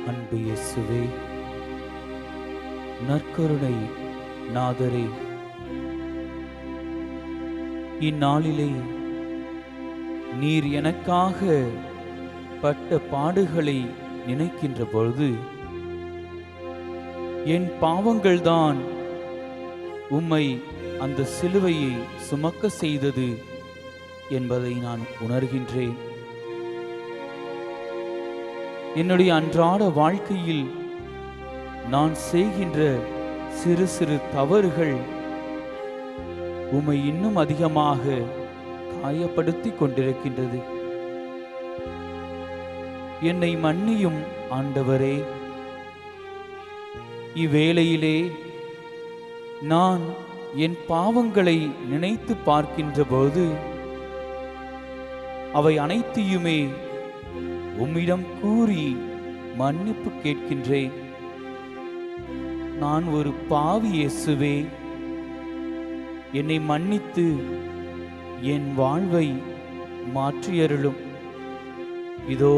அன்பு இயேசுவே, நற்கருணை நாதரே, இந்நாளிலே நீர் எனக்காக பட்ட பாடுகளை நினைக்கின்ற பொழுது என் பாவங்கள்தான் உம்மை அந்த சிலுவையை சுமக்க செய்தது என்பதை நான் உணர்கின்றேன். என்னுடைய அன்றாட வாழ்க்கையில் நான் செய்கின்ற சிறு சிறு தவறுகள் உம்மை இன்னும் அதிகமாக காயப்படுத்தி கொண்டிருக்கின்றது. என்னை மன்னியும் ஆண்டவரே. இவ்வேளையிலே நான் என் பாவங்களை நினைத்து பார்க்கின்ற போது அவை அனைத்தையுமே உம்மிடம் கூறி மன்னிப்பு கேட்கின்றேன். நான் ஒரு பாவி இயேசுவே, என்னை மன்னித்து என் வாழ்வை மாற்றியருளும். இதோ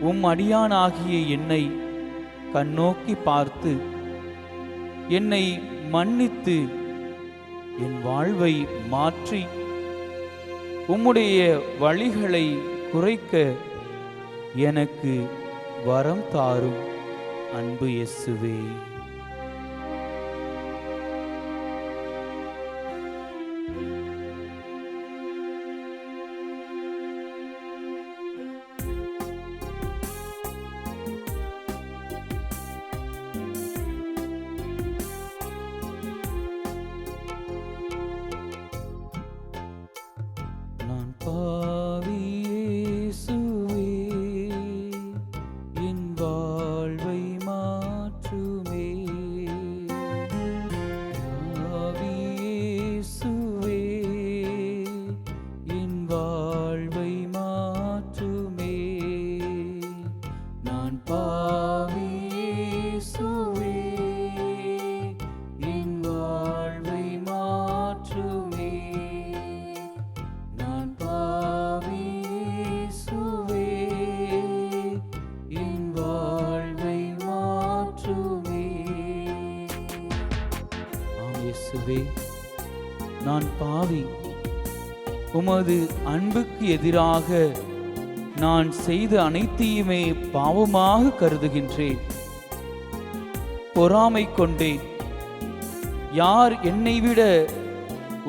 உம் அடியானாகிய என்னை கண்ணோக்கி பார்த்து என்னை மன்னித்து என் வாழ்வை மாற்றி உம்முடைய வழிகளை குறைக்க எனக்கு வரம் தாரும் அன்பு இயேசுவே. நான் பாவி இயேசுவே, என் வாழ்வை மாற்றுமே. பாவி இயேசுவே, என் வாழ்வை மாற்றுமே. நான் பாவி இயேசுவே, என் வாழ்வை மாற்றுமே. நான் பாவி, உமது அன்புக்கு எதிராக நான் செய்த அனைத்தையுமே பாவமாக கருதுகின்றேன். பொறாமை கொண்டேன். யார் என்னை விட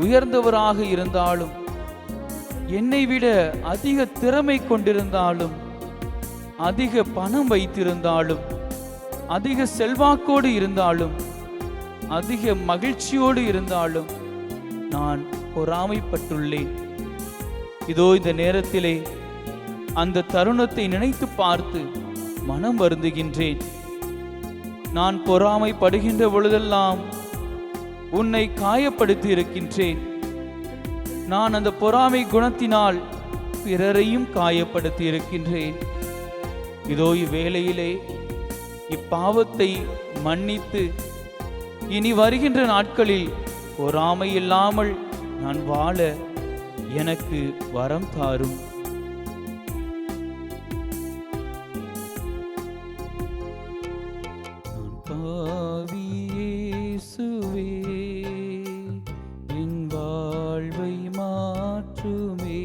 உயர்ந்தவராக இருந்தாலும், என்னை விட அதிக திறமை கொண்டிருந்தாலும், அதிக பணம் வைத்திருந்தாலும், அதிக செல்வாக்கோடு இருந்தாலும், அதிக மகிழ்ச்சியோடு இருந்தாலும் நான் பொறாமைப்பட்டுள்ளேன். இதோ இந்த நேரத்திலே அந்த தருணத்தை நினைத்து பார்த்து மனம் வருந்துகின்றேன். நான் பொறாமைப்படுகின்ற பொழுதெல்லாம் உன்னை காயப்படுத்தி இருக்கின்றேன். நான் அந்த பொறாமை குணத்தினால் பிறரையும் காயப்படுத்தி இருக்கின்றேன். இதோ இவ்வேளையிலே இப்பாவத்தை மன்னித்து இனி வருகின்ற நாட்களில் பொறாமை இல்லாமல் நான் வாழ எனக்கு வரம் தாரும். நான் பாவி இயேசுவே, என் வாழ்வை மாற்றுமே.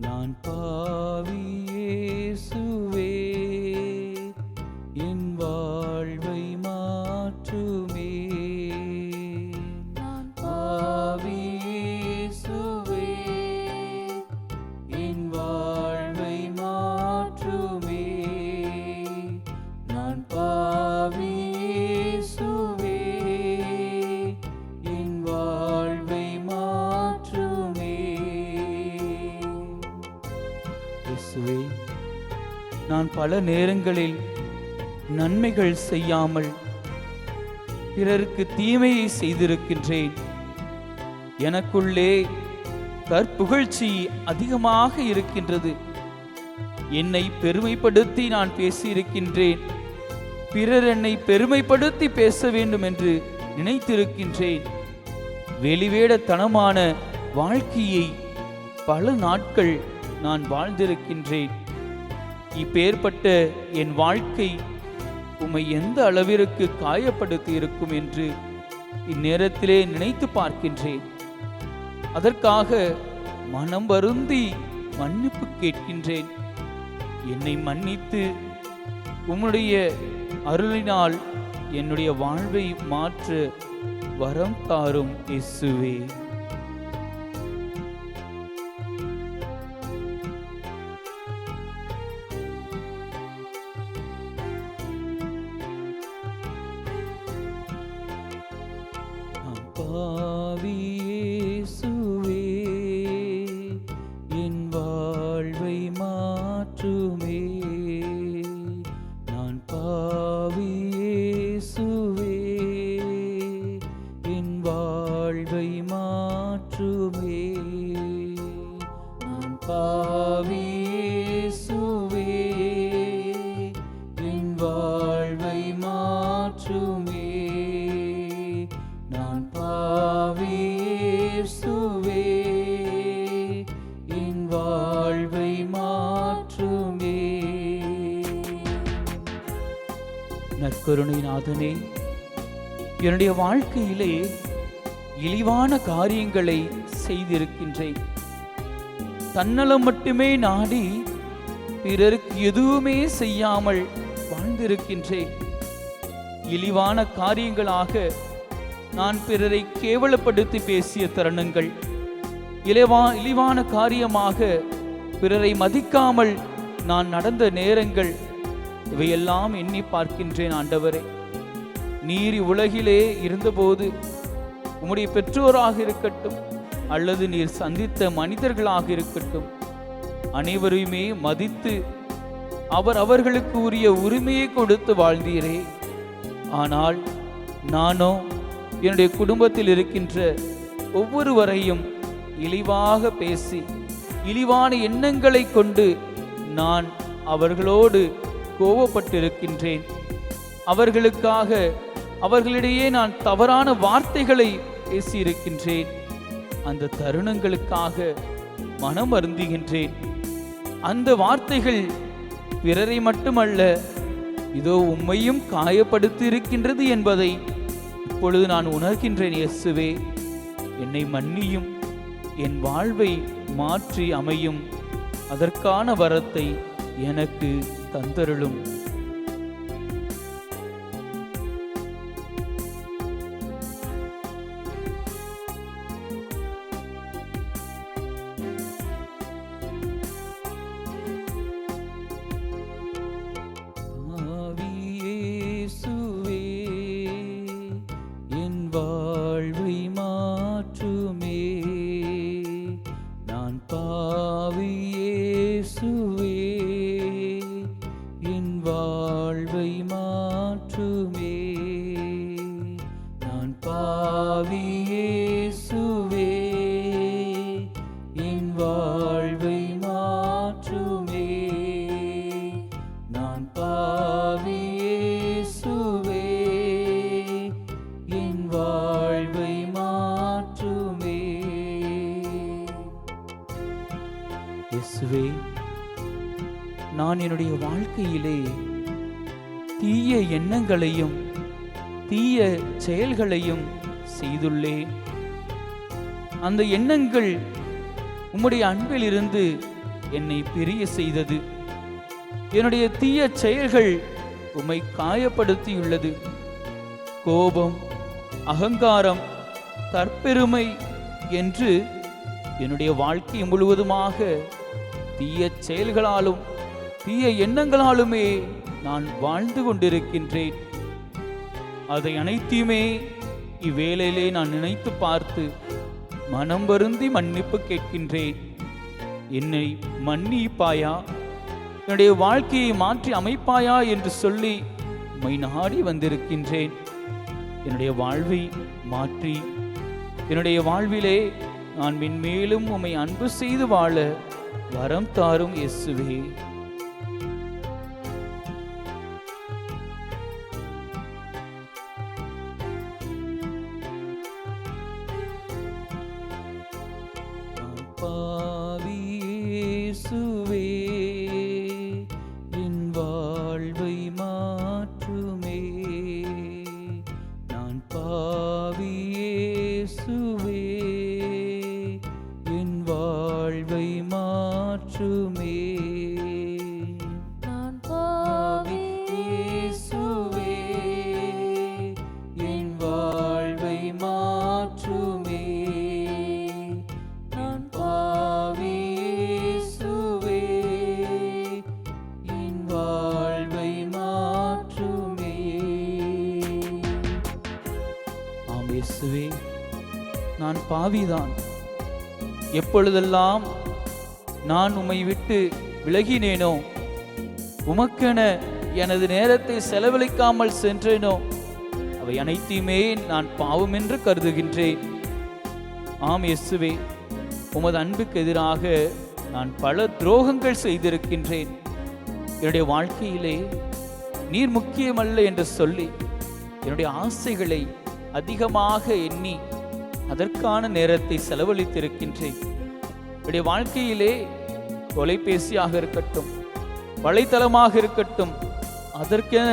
நான் பாவி இயேசுவே, என் வாழ்வை மாற்றுமே. நான் பாவி இயேசுவே, என் வாழ்வை மாற்றுமே. நான் பாவி இயேசுவே, என் வாழ்வை மாற்றுமே. இயேசுவே, நான் பல நேரங்களில் நன்மைகள் செய்யாமல் பிறருக்கு தீமையை செய்திருக்கின்றேன். எனக்குள்ளே தற்புகழ்ச்சி அதிகமாக இருக்கின்றது. என்னை பெருமைப்படுத்தி நான் பேசியிருக்கின்றேன். பிறர் என்னை பெருமைப்படுத்தி பேச வேண்டும் என்று நினைத்திருக்கின்றேன். வெளிவேடத்தனமான வாழ்க்கையை பல நாட்கள் நான் வாழ்ந்திருக்கின்றேன். இப்பேற்பட்ட என் வாழ்க்கை உம்மை எந்த அளவிற்கு காயப்படுத்தி இருக்கும் என்று இந்நேரத்திலே நினைத்து பார்க்கின்றேன். அதற்காக மனம் வருந்தி மன்னிப்பு கேட்கின்றேன். என்னை மன்னித்து உம்முடைய அருளினால் என்னுடைய வாழ்வை மாற்ற வரம் தாரும் இயேசுவே. பாவி இயேசுவே, என் வாழ்வை மாற்றுமே. நான் பாவி இயேசுவே, என் வாழ்வை மாற்றுமே. நான் பாவி இயேசுவே, என் வாழ்வை மாற்றுமே. நான் பாவி இயேசுவே, என் வாழ்வை மாற்றுமே. நற்கருணைநாதனே, என்னுடைய வாழ்க்கையிலே இழிவான காரியங்களை செய்திருக்கின்றேன். தன்னலம் மட்டுமே நாடி பிறருக்கு எதுவுமே செய்யாமல் வாழ்ந்திருக்கின்றேன். இழிவான காரியங்களாக நான் பிறரை கேவலப்படுத்தி பேசிய தருணங்கள், இழிவான காரியமாக பிறரை மதிக்காமல் நான் நடந்த நேரங்கள், இவையெல்லாம் எண்ணி பார்க்கின்றேன். ஆண்டவரே, நீர் உலகிலே இருந்தபோது உம்முடைய பெற்றோராக இருக்கட்டும் அல்லது நீர் சந்தித்த மனிதர்களாக இருக்கட்டும், அனைவரையுமே மதித்து அவர்களுக்கு உரிய உரிமையை கொடுத்து வாழ்ந்தீரே. ஆனால் நானோ என்னுடைய குடும்பத்தில் இருக்கின்ற ஒவ்வொருவரையும் இழிவாக பேசி இழிவான எண்ணங்களை கொண்டு நான் அவர்களோடு கோபப்பட்டிருக்கின்றேன். அவர்களுக்காக அவர்களிடையே நான் தவறான வார்த்தைகளை பேசியிருக்கின்றேன். அந்த தருணங்களுக்காக மனம் வருந்துகின்றேன். அந்த வார்த்தைகள் பிறரை மட்டுமல்ல, இதோ உம்மையும் காயப்படுத்தி இருக்கின்றது என்பதை இப்பொழுது நான் உணர்கின்றேன். இயேசுவே, என்னை மன்னியும், என் வாழ்வை மாற்றி அமையும், அதற்கான வரத்தை எனக்கு தந்தருளும். வாழ்வை மாற்றுமே. நான் பாவி இயேசுவே, என் வாழ்வை மாற்றுமே. நான் பாவி இயேசுவே, என் வாழ்வை மாற்றுமே. நான் பாவி இயேசுவே, என் வாழ்வை மாற்றுமே. இயேசுவே, நான் என்னுடைய வாழ்க்கையிலே தீய எண்ணங்களையும் தீய செயல்களையும் செய்துள்ளேன். அந்த எண்ணங்கள் உம்முடைய அன்பில் இருந்து என்னை பிரிய செய்தது. என்னுடைய தீய செயல்கள் உம்மை காயப்படுத்தியுள்ளது. கோபம், அகங்காரம், தற்பெருமை என்று என்னுடைய வாழ்க்கை முழுவதுமாக தீய செயல்களாலும் தீய எண்ணங்களாலுமே நான் வாழ்ந்து கொண்டிருக்கின்றேன். அதை அனைத்தையுமே இவ்வேளையிலே நான் நினைத்து பார்த்து மனம் வருந்தி மன்னிப்பு கேட்கின்றேன். என்னை மன்னிப்பாயா, என்னுடைய வாழ்க்கையை மாற்றி அமைப்பாயா என்று சொல்லி உம்மை நாடி வந்திருக்கின்றேன். என்னுடைய வாழ்வை மாற்றி என்னுடைய வாழ்விலே நான் மென்மேலும் உம்மை அன்பு செய்து வாழ வரம் தாரும் இயேசுவே. பாவி இயேசுவே, என் வாழ்வை மாற்றுமே. நான் பாவி இயேசுவே, என் வாழ்வை மாற்றுமே. பாவிதான். எப்பொழுதெல்லாம் நான் உம்மை விட்டு விலகினேனோ, உமக்கென எனது நேரத்தை செலவழிக்காமல் சென்றேனோ, அவை அனைத்தையுமே நான் பாவம் என்று கருதுகின்றேன். ஆம் இயேசுவே, உமது அன்புக்கு எதிராக நான் பல துரோகங்கள் செய்திருக்கின்றேன். என்னுடைய வாழ்க்கையிலே நீர் முக்கியமல்ல என்று சொல்லி என்னுடைய ஆசைகளை அதிகமாக எண்ணி அதற்கான நேரத்தை செலவழித்திருக்கின்றேன். என்னுடைய வாழ்க்கையிலே தொலைபேசியாக இருக்கட்டும், வலைத்தளமாக இருக்கட்டும், அதற்கென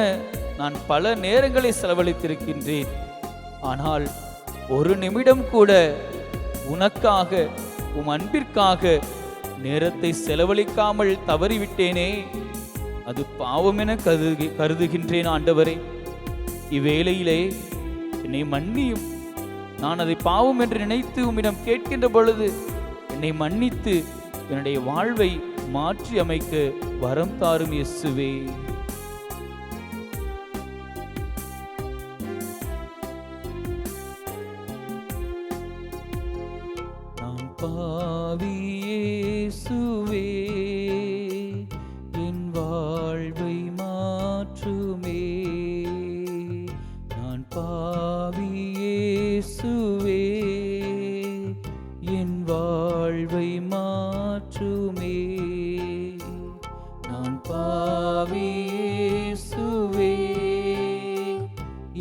நான் பல நேரங்களை செலவழித்திருக்கின்றேன். ஆனால் ஒரு நிமிடம் கூட உனக்காக, உம் அன்பிற்காக நேரத்தை செலவழிக்காமல் தவறிவிட்டேனே, அது பாவம் என கருதுகின்றேன். ஆண்டவரே, இவ்வேளையிலே என்னை மன்னியும். நான் அதை பாவம் என்று நினைத்து உம்மிடம் கேட்கின்ற பொழுது என்னை மன்னித்து என்னுடைய வாழ்வை மாற்றி அமைக்க வரம் தாரும் இயேசுவே. நான் பாவி இயேசுவே, என் வாழ்வை மாற்றுமே. நான் பாவி இயேசுவே, என் வாழ்வை மாற்றுமே. நான் பாவி இயேசுவே,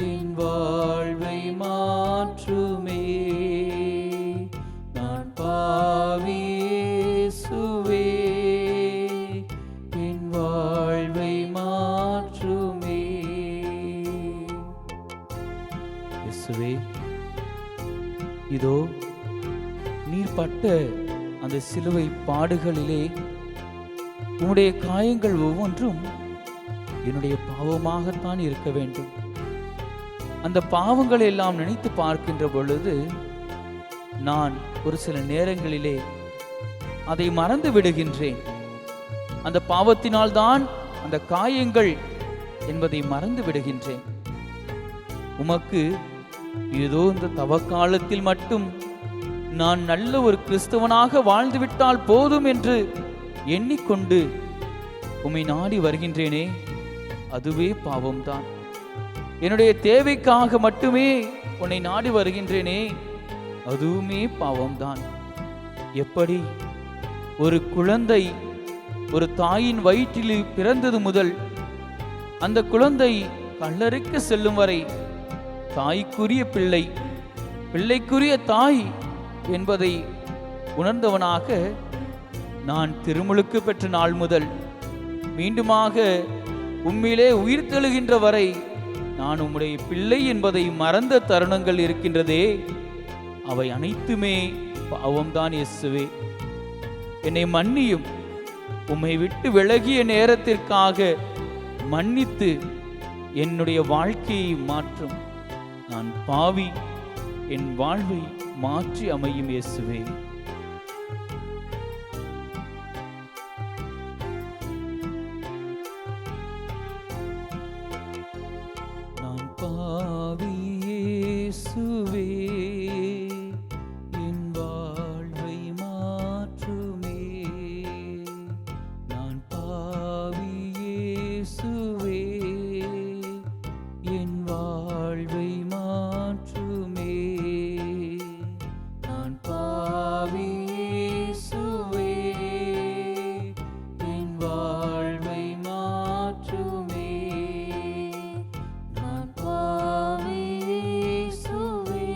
என் வாழ்வை மாற்றுமே. நான் பாவி இயேசுவே, என் வாழ்வை மாற்றுமே. இயேசுவே, இதோ நீர் பட்ட அந்த சிலுவை பாடுகளிலே உம்முடைய காயங்கள் ஒவ்வொன்றும் என்னுடைய பாவமாகத்தான் இருக்க வேண்டும். அந்த பாவங்களை எல்லாம் நினைத்து பார்க்கின்ற பொழுது நான் ஒரு சில நேரங்களிலே அதை மறந்து விடுகின்றேன். அந்த பாவத்தினால்தான் அந்த காயங்கள் என்பதை மறந்து விடுகின்றேன். உமக்கு ஏதோ இந்த தவக்காலத்தில் மட்டும் நான் நல்ல ஒரு கிறிஸ்தவனாக வாழ்ந்துவிட்டால் போதும் என்று எண்ணிக்கொண்டு உம்மை நாடி வருகின்றேனே, அதுவே பாவம்தான். என்னுடைய தேவைக்காக மட்டுமே உன்னை நாடி வருகின்றேனே, அதுவுமே பாவம்தான். எப்படி ஒரு குழந்தை ஒரு தாயின் வயிற்றில் பிறந்தது முதல் அந்த குழந்தை கல்லறைக்கு செல்லும் வரை தாய்க்குரிய பிள்ளை, பிள்ளைக்குரிய தாய் என்பதை உணர்ந்தவனாக நான் திருமுழுக்கு பெற்ற நாள் முதல் மீண்டுமாக உம்மிலே உயிர் தெழுகின்ற வரை நான் உம்முடைய பிள்ளை என்பதை மறந்த தருணங்கள் இருக்கின்றதே, அவை அனைத்துமே பாவம்தான். இயேசுவே, என்னை மன்னியும். உம்மை விட்டு விலகிய நேரத்திற்காக மன்னித்து என்னுடைய வாழ்க்கையை மாற்றும். நான் பாவி, என் வாழ்வை மாற்றி அமையும் இயேசுவே. நான் பாவி இயேசுவே, என் வாழ்வை மாற்றுமே. நான் பாவி இயேசுவே, என் வாழ்வை மாற்றுமே. நான் பாவி இயேசுவே, என் வாழ்வை மாற்றுமே. நான் பாவி இயேசுவே,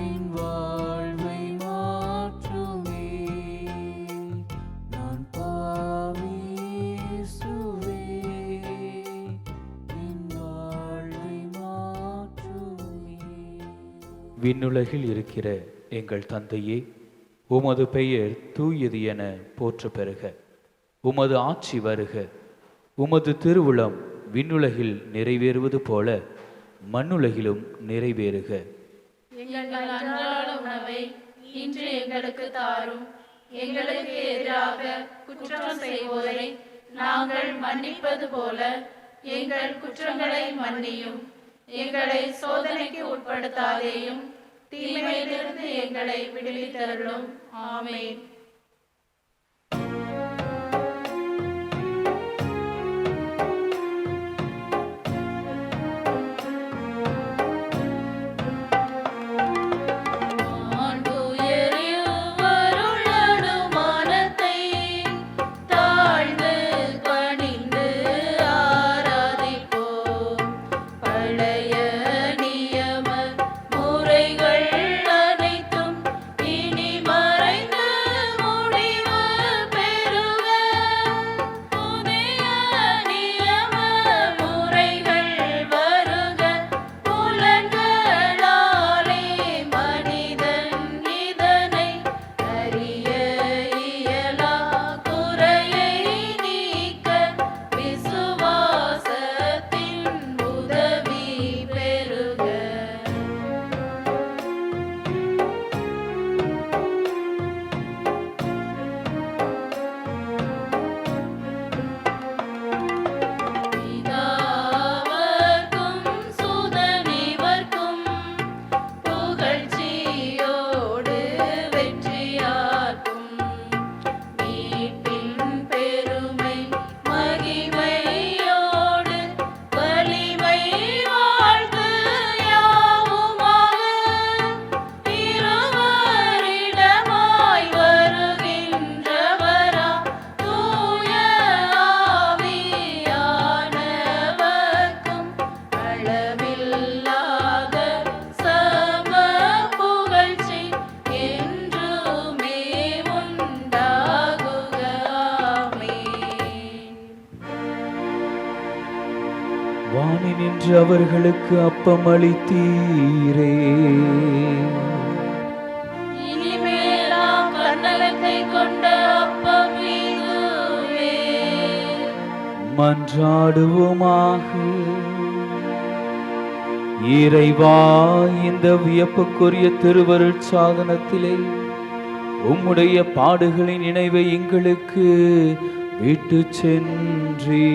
என் வாழ்வை மாற்றுமே. நான் பாவி இயேசுவே, என் வாழ்வை மாற்றுமே. விண்ணுலகில் இருக்கிற எங்கள் தந்தையே, உமது பெயர் தூயது என போற்ற பெறுக. உமது ஆட்சி வருக. உமது திருவுளம் விண்ணுலகில் நிறைவேறுவது போல மண்ணுலகிலும் நிறைவேறுக. எங்கள் அன்றாட உணவை இன்று எங்களுக்கு தாரும். எங்களுக்கு எதிராக குற்றம் செய்வோரை நாங்கள் மன்னிப்பது போல எங்கள் குற்றங்களை மன்னியும். எங்களை சோதனைக்கு உட்படுத்தாதேயும், தீமையிலிருந்து எங்களை விடுவித்தருளும். ஆமென். வானி நின்று அவர்களுக்கு அப்பம் அளித்தீரே, இனிமேலாம் கன்னலத்தை கொண்ட அப்பம் இதுவே. மன்றாடுவோமாக. இறைவா, இந்த வியப்புக்குரிய திருவருட் சாதனத்திலே உம்முடைய பாடுகளின் நினைவை எங்களுக்கு விட்டு சென்றீ.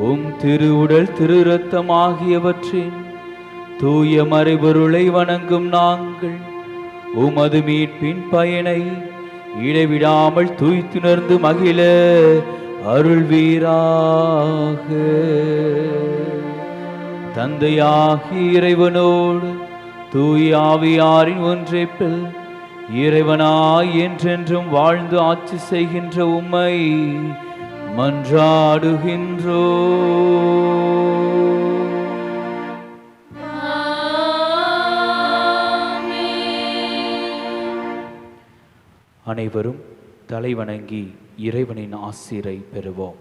உம் திருவுடல் திரு இரத்தம் ஆகியவற்றின் தூய மறைபொருளை வணங்கும் நாங்கள் உமது மீட்பின் பயனை இடைவிடாமல் தூய்த்துணர்ந்து மகிழ அருள்வீராக. தந்தையாகிய இறைவனோடு தூய ஆவியாரின் ஒன்றைப்பில் இறைவனாய் என்றென்றும் வாழ்ந்து ஆட்சி செய்கின்ற உம்மை மன்றாடுகின்றோ. அனைவரும் தலைவணங்கி இறைவனின் ஆசீரை பெறுவோம்.